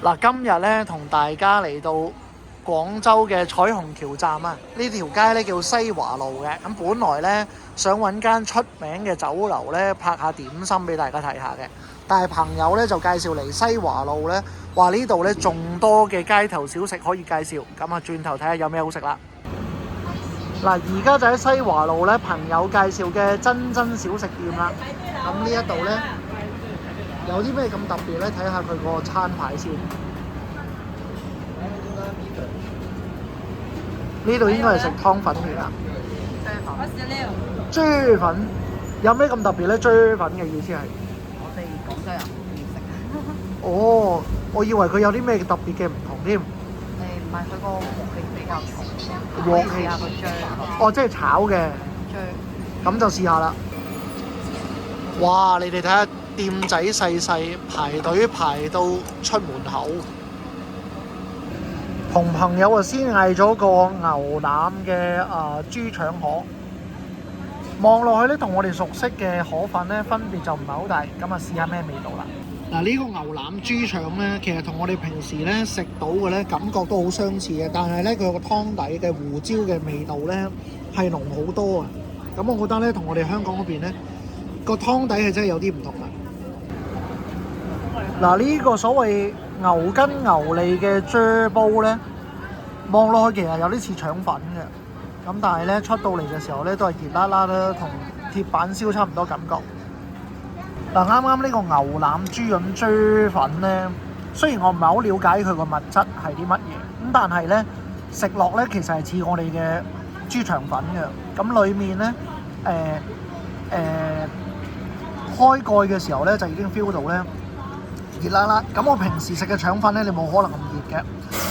嗱，今日咧同大家嚟到廣州嘅彩虹橋站啊，呢條街咧叫西華路嘅。咁本來咧想揾間出名嘅酒樓咧拍下點心俾大家睇下嘅，但係朋友咧就介紹嚟西華路咧，話呢度咧仲多嘅街頭小食可以介紹。咁啊，轉頭睇下有咩好食啦。嗱，而家就喺西華路咧，朋友介紹嘅珍珍小食店啦。咁呢一度咧有啲咩咁特別咧？睇下佢個餐牌先。呢度應該係食湯粉嚟㗎。豬粉有咩咁特別咧？豬粉嘅意思係我哋廣州人唔食。哦，我以為佢有啲咩特別嘅唔同添。唔係佢個鑊氣比較重，鑊氣可以試下個醬。哦，即係炒嘅。醬咁就試下啦。哇！你哋睇下店仔細細，排隊排到出門口。同朋友啊，先嗌咗個牛腩嘅豬腸河，望落去咧同我哋熟悉嘅河粉咧分別就唔係好大，咁啊試下咩味道啦。嗱，呢個牛腩豬腸咧，其實同我哋平時咧食到嘅咧感覺都好相似嘅，但係咧佢個湯底嘅胡椒嘅味道咧係濃好多啊！咁我覺得咧同我哋香港嗰邊咧個湯底係真係有啲唔同啊！嗱，呢個所謂牛筋牛脷嘅啫煲咧，望落去其實有啲似腸粉嘅，咁但係咧出到嚟嘅時候咧都係熱辣辣啦，同鐵板燒差唔多感覺。嗱，啱啱呢個牛腩豬潤啫粉咧，雖然我唔係好了解佢個物質係啲乜嘢，咁但係咧食落咧其實係似我哋嘅豬腸粉嘅，咁裡面咧開蓋嘅時候咧就已經 feel 到咧熱辣辣。咁我平時食嘅腸粉咧，你冇可能咁熱嘅。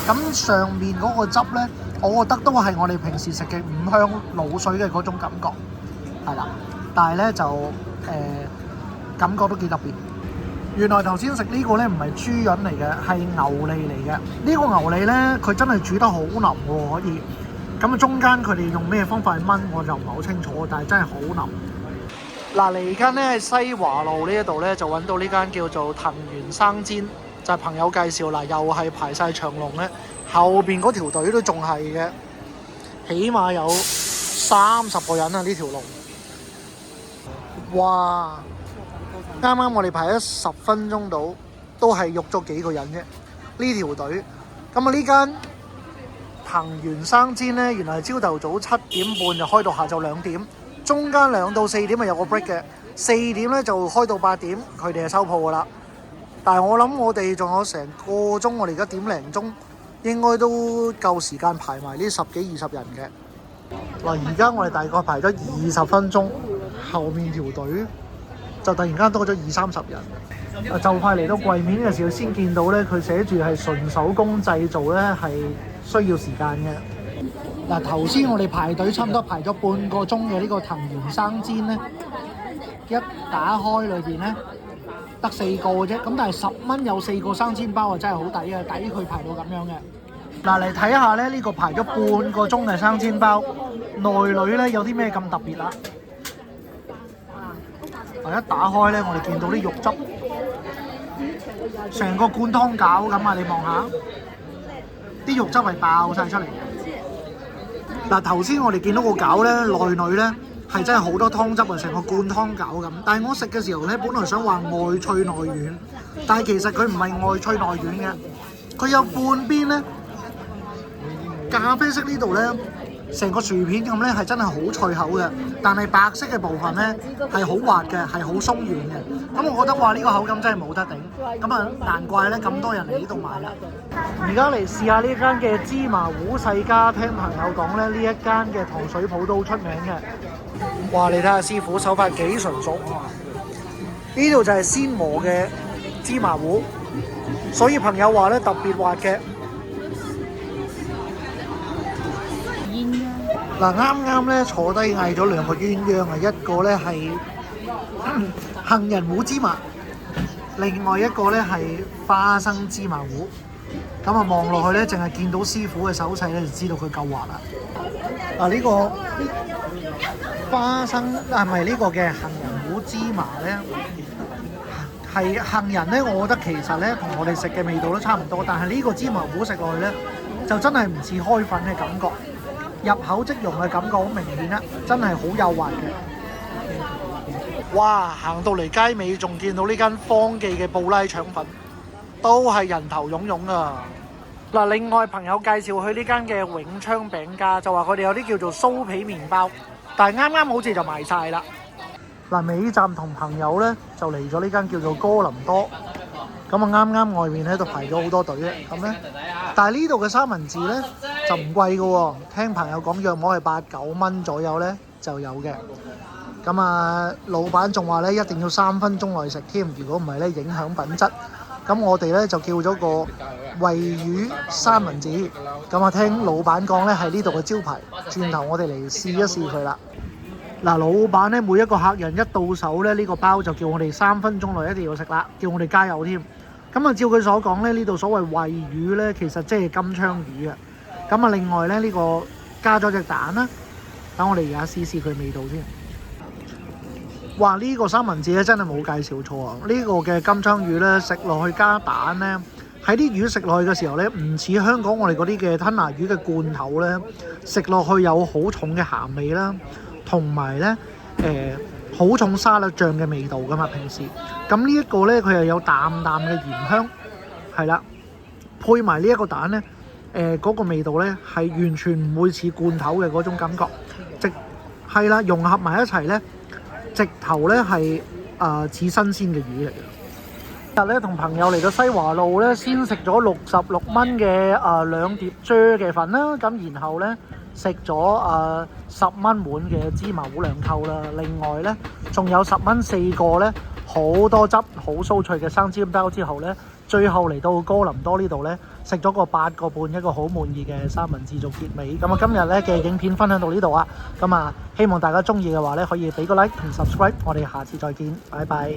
咁上面嗰個汁咧，我覺得都係我哋平時食嘅五香滷水嘅嗰種感覺，係啦。但係咧就感覺都幾特別。原來頭先食呢個咧唔係豬潤嚟嘅，係牛脷嚟嘅。呢個牛脷咧，佢真係煮得好腍喎，可以。咁啊，中間佢哋用咩方法去燜，我就唔係好清楚，但係真係好腍。嗱，嚟緊咧喺西華路呢一度咧，就揾到呢間叫做藤原生煎，就係朋友介紹啦，又係排晒長龍咧，後邊嗰條隊都仲係嘅，起碼有30個人啊！呢條龍，哇！啱啱我哋排咗10分鐘到，都係喐咗幾個人啫。呢條隊，咁啊呢間藤原生煎咧，原來係朝頭早7點半就開到下晝2點。中間2到4點係有個 break 嘅，4點咧就開到8點，佢哋係收鋪噶啦。但係我諗我哋仲有成個鐘，我哋而家點零鐘，應該都夠時間排埋呢10幾20人嘅。嗱，而家我哋大概排咗20分鐘，後面條隊就突然間多咗20-30人。就快嚟到櫃面嘅時候，先見到咧，佢寫住係純手工製造咧，係需要時間嘅。嗱，頭先我哋排隊差唔多排咗半個鐘嘅呢個藤原生煎咧，一打開裏邊咧得4個啫，咁但係10蚊有4個生煎包啊，真係好抵啊，抵佢排到咁樣嘅。嗱，嚟睇下咧呢個排咗半個鐘嘅生煎包，內裏咧有啲咩咁特別啦？一打開咧，我哋見到啲肉汁，成個灌湯餃咁啊！你望下，啲肉汁係爆晒出嚟。嗱，頭先我哋見到個餃咧，內裏咧係真係好多湯汁啊，成個灌湯餃咁。但係我食嘅時候咧，本來想話外脆內軟，但係其實佢唔係外脆內軟嘅，佢有半邊咧咖啡色呢度咧，成個薯片咁咧係真係好脆口嘅，但係白色嘅部分咧係好滑嘅，係好鬆軟嘅。咁我覺得話呢個口感真係冇得頂。咁啊，難怪咧咁多人嚟呢度買啦。而家嚟試下呢間嘅芝麻糊世家，聽朋友講咧，呢一間嘅糖水鋪都好出名嘅。哇！你睇下師傅手法幾純熟，呢度就係鮮磨嘅芝麻糊，所以朋友話咧特別滑嘅。嗱，啱啱咧坐低嗌咗2個鴛鴦啊，一個咧係杏仁糊芝麻，另外一個咧係花生芝麻糊。咁啊望落去咧，淨係見到師傅嘅手勢咧，就知道佢夠滑啦。呢個花生係咪呢個嘅杏仁糊芝麻咧？係杏仁咧，我覺得其實咧同我哋食嘅味道都差唔多，但係呢個芝麻糊食落去咧，就真係唔似開粉嘅感覺，入口即溶嘅感覺好明顯啦，真係好幼滑嘅。哇！行到嚟街尾仲見到呢間方記嘅布拉腸粉，都係人頭湧湧啊！嗱，另外朋友介紹去呢間嘅永昌餅家，就話佢哋有啲叫做酥皮麵包，但係啱啱好似就賣晒啦。嗱，尾站同朋友咧就嚟咗呢間叫做哥林多，咁啊啱啱外面咧都排咗好多隊嘅，咁咧，但係呢度嘅三文治咧就唔貴嘅喎，聽朋友講約莫係8-9蚊左右咧就有嘅。咁啊，老闆仲話咧一定要3分鐘內食添，如果唔係咧影響品質。咁我哋咧就叫咗個鮪魚三文治，咁啊聽老闆講咧係呢度嘅招牌，轉頭我哋嚟試一試佢啦。嗱，老闆咧每一個客人一到手咧，呢個包就叫我哋3分鐘內一定要食啦，叫我哋加油添。咁啊，照佢所講咧，呢度所謂鮪魚咧，其實即係金槍魚啊。咁啊，另外咧呢個加咗隻蛋啦，等我哋而家試試佢味道先。哇！呢個三文治咧真係冇介紹錯啊！呢個嘅金槍魚咧食落去加蛋咧，喺啲魚食落去嘅時候咧，唔似香港我哋嗰啲嘅吞拿魚嘅罐頭咧，食落去有好重嘅鹹味啦。同埋咧，好重沙律醬嘅味道噶嘛，平時。咁呢一個咧，佢又有淡淡嘅鹽香，係啦，配埋呢一個蛋咧，嗰個味道咧係完全唔會似罐頭嘅嗰種感覺，係啦，融合埋一齊咧，直頭咧係似新鮮嘅魚嚟嘅。今日咧同朋友嚟到西華路咧，先食咗66蚊嘅2碟啫嘅粉啦，咁然後咧，食咗10蚊碗嘅芝麻糊2扣啦，另外咧仲有10蚊4個咧，好多汁好酥脆嘅生煎包之後咧，最後嚟到哥林多呢度咧，食咗個8個半，一個好滿意嘅三文治做結尾。咁啊今日咧嘅影片分享到呢度啊，咁啊希望大家中意嘅話咧可以俾個 like 同 subscribe，我哋下次再見，拜拜。